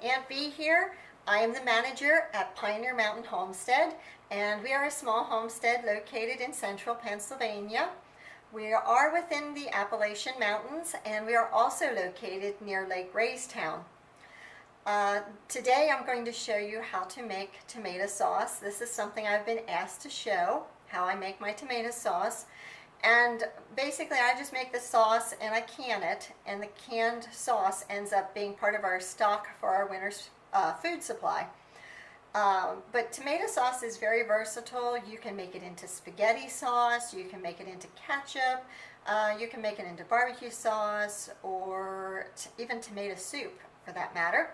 Aunt Bee here. I am the manager at Pioneer Mountain Homestead, and we are a small homestead located in central Pennsylvania. We are within the Appalachian Mountains, and we are also located near Lake Raystown. Today I'm going to show you how to make tomato sauce. This is something I've been asked to show, how I make my tomato sauce. And basically I just make the sauce and I can it, and the canned sauce ends up being part of our stock for our winter's food supply. But tomato sauce is very versatile. You can make it into spaghetti sauce, you can make it into ketchup, you can make it into barbecue sauce, or even tomato soup for that matter.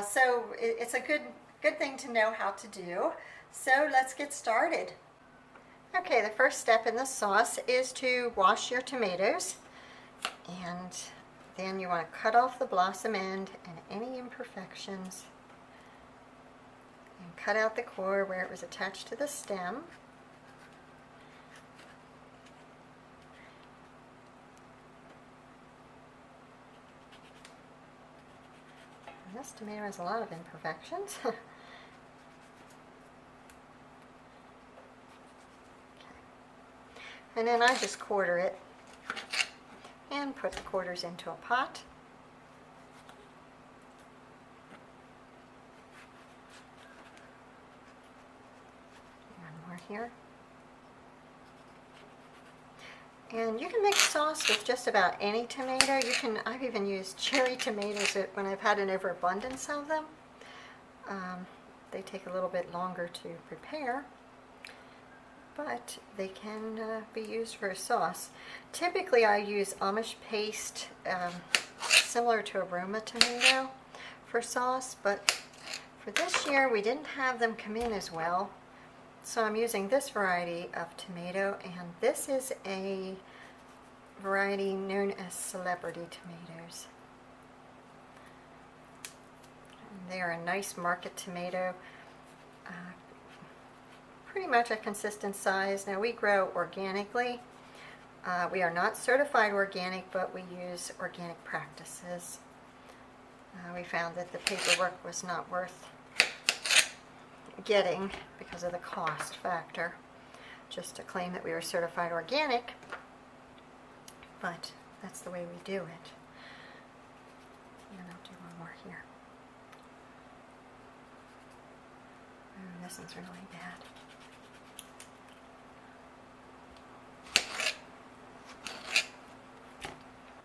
So it's a good thing to know how to do. So let's get started. Okay, the first step in the sauce is to wash your tomatoes, and then you want to cut off the blossom end and any imperfections, and cut out the core where it was attached to the stem. And this tomato has a lot of imperfections. And then I just quarter it and put the quarters into a pot. One more here. And you can make sauce with just about any tomato. I've even used cherry tomatoes when I've had an overabundance of them. They take a little bit longer to prepare, but they can be used for a sauce. Typically I use Amish paste, similar to a Roma tomato, for sauce, but for this year we didn't have them come in as well, so I'm using this variety of tomato, and this is a variety known as celebrity tomatoes. And they are a nice market tomato. Pretty much a consistent size. Now we grow organically. We are not certified organic, but we use organic practices. We found that the paperwork was not worth getting because of the cost factor, just to claim that we were certified organic, but that's the way we do it. And I'll do one more here. This one's really bad.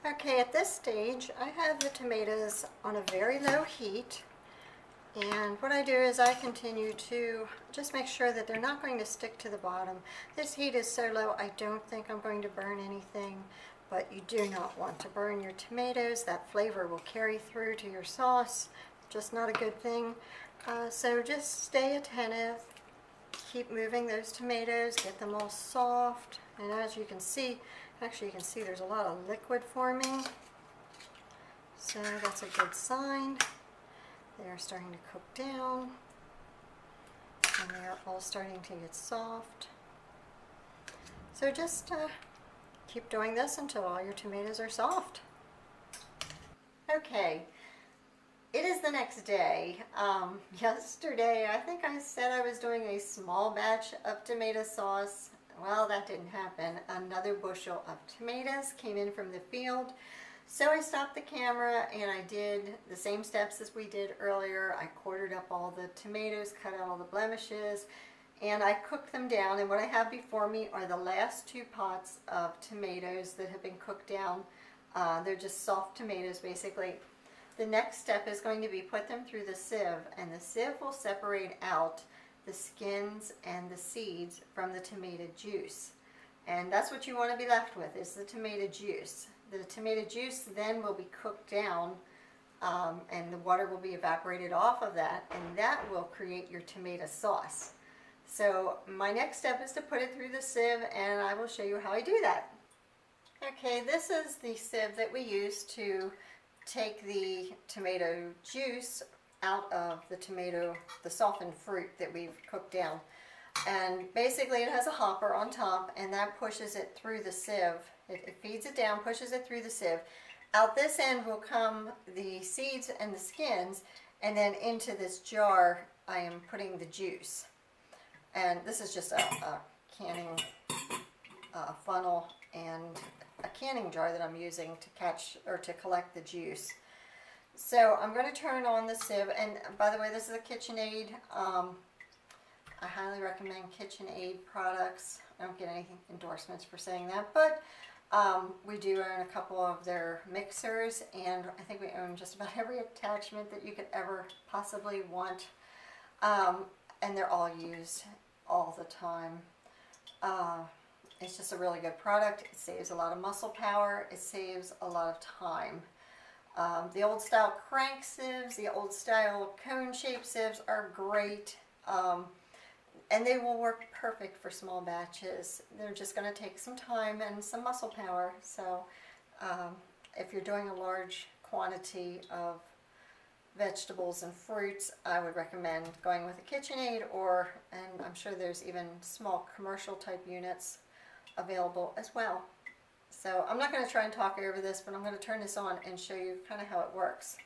Okay, at this stage I have the tomatoes on a very low heat, and what I do is I continue to just make sure that they're not going to stick to the bottom. This heat is so low I don't think I'm going to burn anything, but you do not want to burn your tomatoes. That flavor will carry through to your sauce. Just not a good thing. So just stay attentive, keep moving those tomatoes, get them all soft, and as you can see, actually you can see there's a lot of liquid forming, so that's a good sign. They're starting to cook down, and they're all starting to get soft. So just keep doing this until all your tomatoes are soft. Okay, it is the next day. Yesterday I think I said I was doing a small batch of tomato sauce. Well, that didn't happen. Another bushel of tomatoes came in from the field. So I stopped the camera and I did the same steps as we did earlier. I quartered up all the tomatoes, cut out all the blemishes, and I cooked them down. And what I have before me are the last 2 pots of tomatoes that have been cooked down. They're just soft tomatoes basically. The next step is going to be put them through the sieve, and the sieve will separate out the skins and the seeds from the tomato juice. And that's what you want to be left with, is the tomato juice. The tomato juice then will be cooked down, and the water will be evaporated off of that, and that will create your tomato sauce. So my next step is to put it through the sieve, and I will show you how I do that. Okay, this is the sieve that we use to take the tomato juice out of the softened fruit that we've cooked down. And basically it has a hopper on top, and that pushes it through the sieve. It feeds it down, pushes it through the sieve. Out this end will come the seeds and the skins, And then into this jar, I am putting the juice. And this is just a canning funnel and a canning jar that I'm using to catch or to collect the juice. So I'm going to turn on the sieve, and by the way, this is a KitchenAid. I highly recommend KitchenAid products. I don't get any endorsements for saying that, but we do own a couple of their mixers, and I think we own just about every attachment that you could ever possibly want, and they're all used all the time. It's just a really good product. It saves a lot of muscle power. It saves a lot of time. The old style crank sieves, the old style cone shaped sieves are great, and they will work perfect for small batches. They're just going to take some time and some muscle power. So if you're doing a large quantity of vegetables and fruits, I would recommend going with a KitchenAid, and I'm sure there's even small commercial type units available as well. So I'm not going to try and talk over this, but I'm going to turn this on and show you kind of how it works.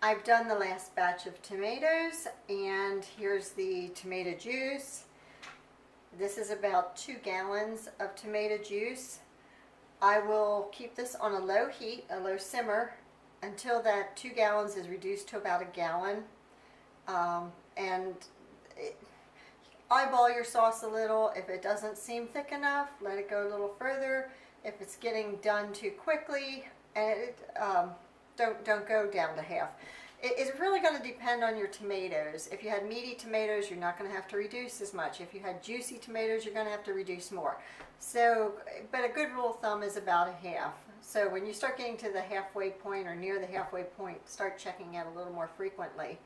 I've done the last batch of tomatoes, and here's the tomato juice. This is about 2 gallons of tomato juice. I will keep this on a low heat, a low simmer, until that 2 gallons is reduced to about 1 gallon. Eyeball your sauce a little. If it doesn't seem thick enough, let it go a little further. If it's getting done too quickly, and don't go down to half. It's really going to depend on your tomatoes. If you had meaty tomatoes, you're not going to have to reduce as much. If you had juicy tomatoes, you're going to have to reduce more. So, but a good rule of thumb is about 1/2. So when you start getting to the halfway point or near the halfway point, start checking it a little more frequently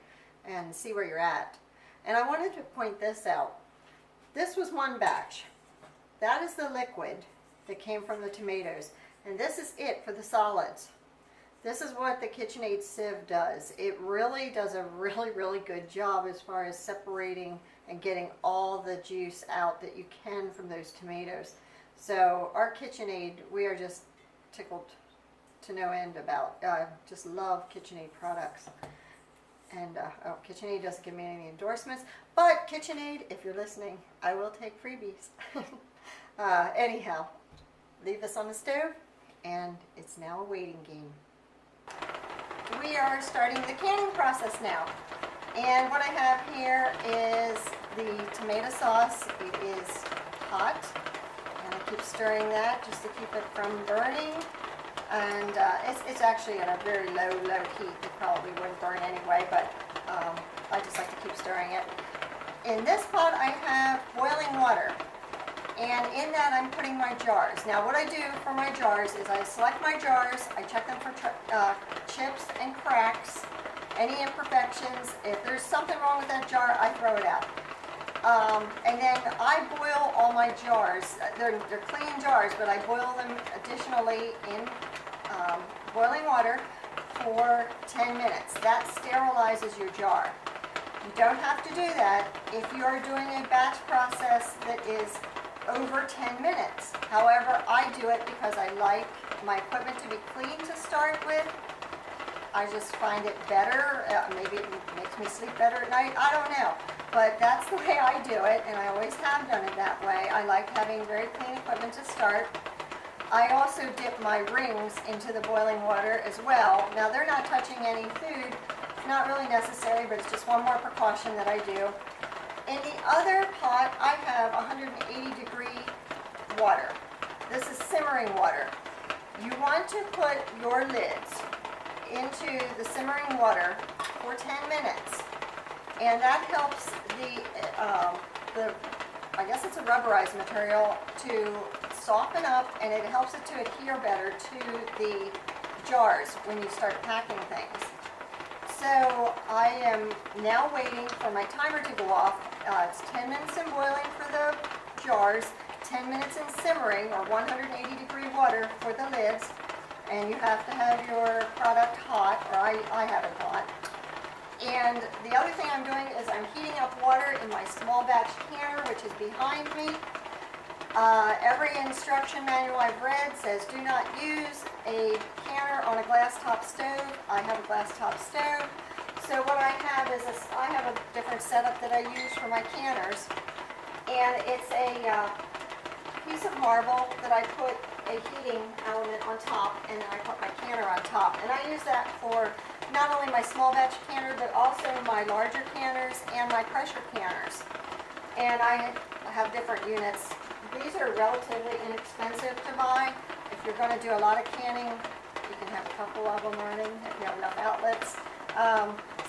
and see where you're at. And I wanted to point this out. This was one batch. That is the liquid that came from the tomatoes. And this is it for the solids. This is what the KitchenAid sieve does. It really does a really good job as far as separating and getting all the juice out that you can from those tomatoes. So our KitchenAid, we are just tickled to no end about. Just love KitchenAid products. And KitchenAid doesn't give me any endorsements, but KitchenAid, if you're listening, I will take freebies. Anyhow, leave this on the stove, and it's now a waiting game. We are starting the canning process now. And what I have here is the tomato sauce. It is hot, and I keep stirring that just to keep it from burning. And it's actually at a very low heat. It probably wouldn't burn anyway, but I just like to keep stirring it. In this pot I have boiling water, and in that I'm putting my jars. Now what I do for my jars is I select my jars, I check them for chips and cracks, any imperfections. If there's something wrong with that jar, I throw it out. And then I boil all my jars. They're clean jars, but I boil them additionally in boiling water for 10 minutes. That sterilizes your jar. You don't have to do that if you are doing a batch process that is over 10 minutes. However, I do it because I like my equipment to be clean to start with. I just find it better. Maybe it makes me sleep better at night. I don't know. But that's the way I do it, and I always have done it that way. I like having very clean equipment to start. I also dip my rings into the boiling water as well. Now, they're not touching any food. Not really necessary, but it's just one more precaution that I do. In the other pot, I have 180-degree water. This is simmering water. You want to put your lids into the simmering water for 10 minutes, and that helps the I guess it's a rubberized material to soften up, and it helps it to adhere better to the jars when you start packing things. So I am now waiting for my timer to go off. It's 10 minutes in boiling for the jars, 10 minutes in simmering or 180-degree water for the lids, and you have to have your product hot, or I have it hot. And the other thing I'm doing is I'm heating up water in my small batch canner, which is behind me. Every instruction manual I've read says do not use a canner on a glass top stove. I have a glass top stove. So what I have is I have a different setup that I use for my canners. And it's a piece of marble that I put a heating element on top, and then I put my canner on top. And I use that for not only my small batch canner, but also my larger canners and my pressure canners. And I have different units. These are relatively inexpensive to buy. If you're going to do a lot of canning, you can have a couple of them running if you have enough outlets.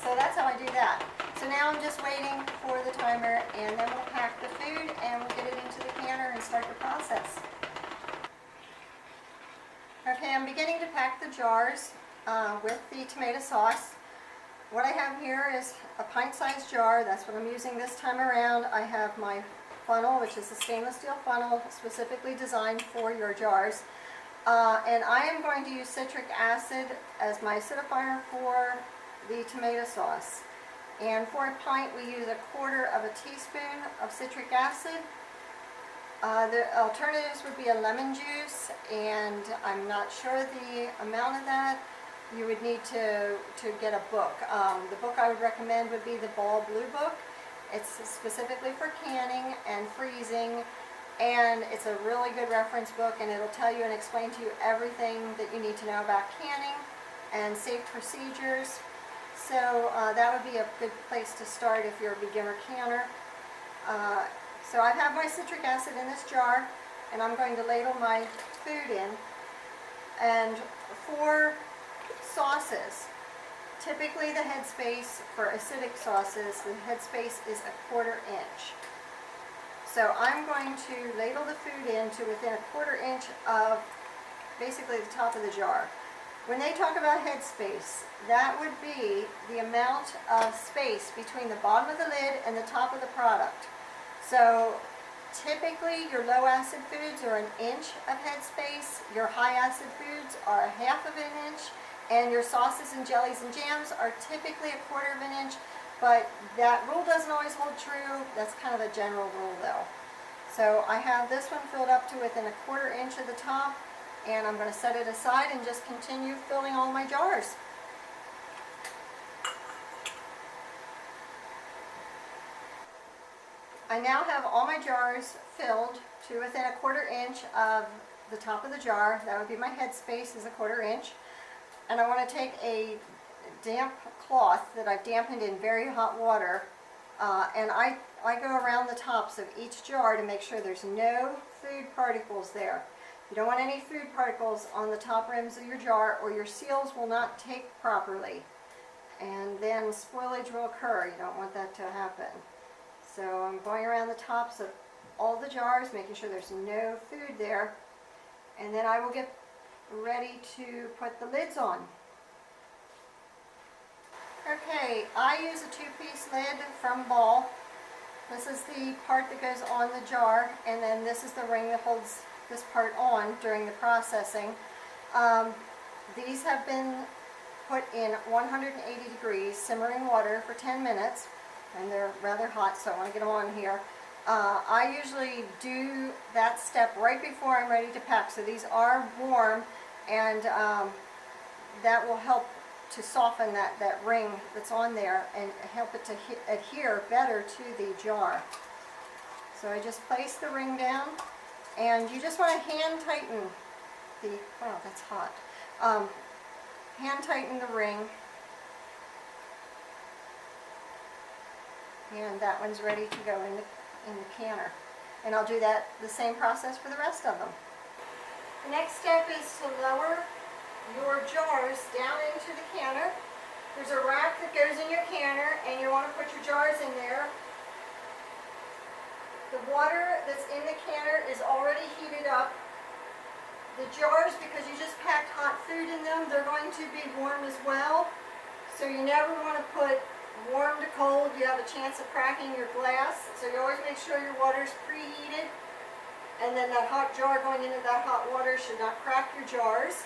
So that's how I do that. So now I'm just waiting for the timer, and then we'll pack the food and we'll get it into the canner and start the process. Okay, I'm beginning to pack the jars with the tomato sauce. What I have here is a pint-sized jar. That's what I'm using this time around. I have my funnel, which is a stainless steel funnel specifically designed for your jars. And I am going to use citric acid as my acidifier for the tomato sauce. And for a pint, we use 1/4 of a teaspoon of citric acid. The alternatives would be a lemon juice, and I'm not sure the amount of that. You would need to get a book. The book I would recommend would be the Ball Blue book. It's specifically for canning and freezing, and it's a really good reference book, and it'll tell you and explain to you everything that you need to know about canning and safe procedures. So that would be a good place to start if you're a beginner canner. So I have my citric acid in this jar, and I'm going to ladle my food in. And for sauces, typically the headspace for acidic sauces, the headspace is 1/4 inch. So I'm going to ladle the food in to within 1/4 inch of basically the top of the jar. When they talk about headspace, that would be the amount of space between the bottom of the lid and the top of the product. So typically your low acid foods are 1 inch of headspace, your high acid foods are 1/2 of an inch, and your sauces and jellies and jams are typically 1/4 of an inch, but that rule doesn't always hold true. That's kind of a general rule though. So I have this one filled up to within 1/4 inch of the top, and I'm going to set it aside and just continue filling all my jars. I now have all my jars filled to within 1/4 inch of the top of the jar. That would be my headspace is 1/4 inch. And I want to take a damp cloth that I've dampened in very hot water, and I go around the tops of each jar to make sure there's no food particles there. You don't want any food particles on the top rims of your jar, or your seals will not take properly, and then spoilage will occur. You don't want that to happen. So I'm going around the tops of all the jars, making sure there's no food there, and then I will get ready to put the lids on. Okay, I use a 2-piece lid from Ball. This is the part that goes on the jar, and then this is the ring that holds this part on during the processing. These have been put in 180 degrees simmering water for 10 minutes, and they're rather hot, so I want to get them on here. I usually do that step right before I'm ready to pack, so these are warm, and that will help to soften that ring that's on there and help it to adhere better to the jar. So I just place the ring down, and you just want to hand tighten the, wow, that's hot. Hand tighten the ring, and that one's ready to go in the canner. And I'll do that, the same process for the rest of them. The next step is to lower your jars down into the canner. There's a rack that goes in your canner, and you want to put your jars in there. The water that's in the canner is already heated up. The jars, because you just packed hot food in them, they're going to be warm as well. So you never want to put warm to cold. You have a chance of cracking your glass. So you always make sure your water's preheated. And then that hot jar going into that hot water should not crack your jars.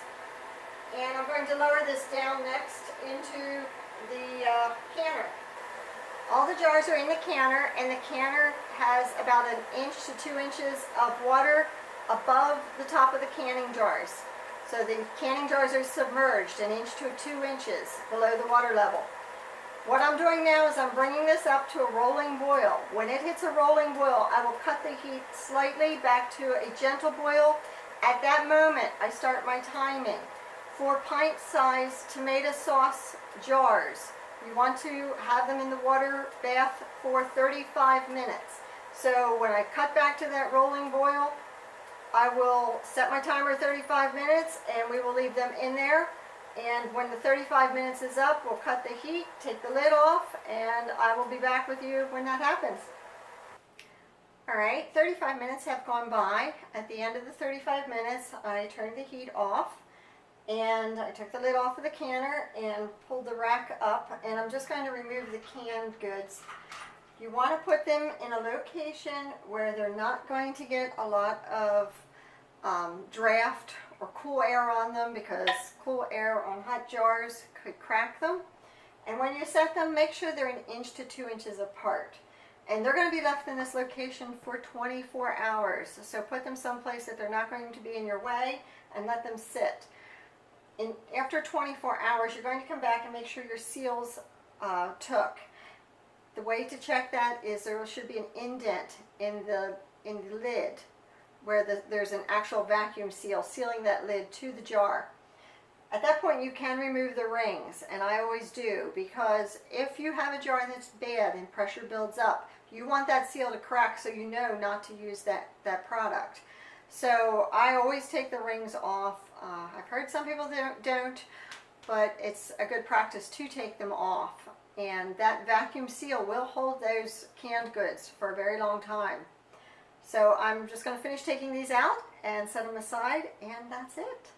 And I'm going to lower this down next into the canner. All the jars are in the canner, and the canner has about 1 inch to 2 inches of water above the top of the canning jars. So the canning jars are submerged 1 inch to 2 inches below the water level. What I'm doing now is I'm bringing this up to a rolling boil. When it hits a rolling boil, I will cut the heat slightly back to a gentle boil. At that moment, I start my timing. For pint-sized tomato sauce jars, you want to have them in the water bath for 35 minutes. So when I cut back to that rolling boil, I will set my timer 35 minutes, and we will leave them in there. And when the 35 minutes is up, we'll cut the heat, take the lid off, and I will be back with you when that happens. Alright, 35 minutes have gone by. At the end of the 35 minutes, I turned the heat off, and I took the lid off of the canner and pulled the rack up, and I'm just going to remove the canned goods. You want to put them in a location where they're not going to get a lot of draft or cool air on them, because cool air on hot jars could crack them. And when you set them, make sure they're 1 inch to 2 inches apart. And they're going to be left in this location for 24 hours. So put them someplace that they're not going to be in your way, and let them sit. After 24 hours, you're going to come back and make sure your seals took. The way to check that is there should be an indent in the lid where there's an actual vacuum seal sealing that lid to the jar. At that point, you can remove the rings, and I always do, because if you have a jar that's bad and pressure builds up, you want that seal to crack so you know not to use that product. So I always take the rings off. I've heard some people don't, but it's a good practice to take them off. And that vacuum seal will hold those canned goods for a very long time. So I'm just going to finish taking these out and set them aside, and that's it.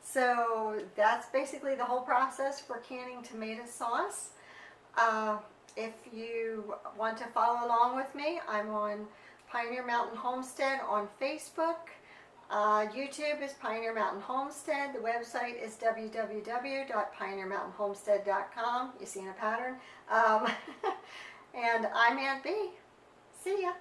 So that's basically the whole process for canning tomato sauce. If you want to follow along with me, I'm on Pioneer Mountain Homestead on Facebook. YouTube is Pioneer Mountain Homestead. The website is www.pioneermountainhomestead.com. You see in a pattern. And I'm Aunt B. See ya.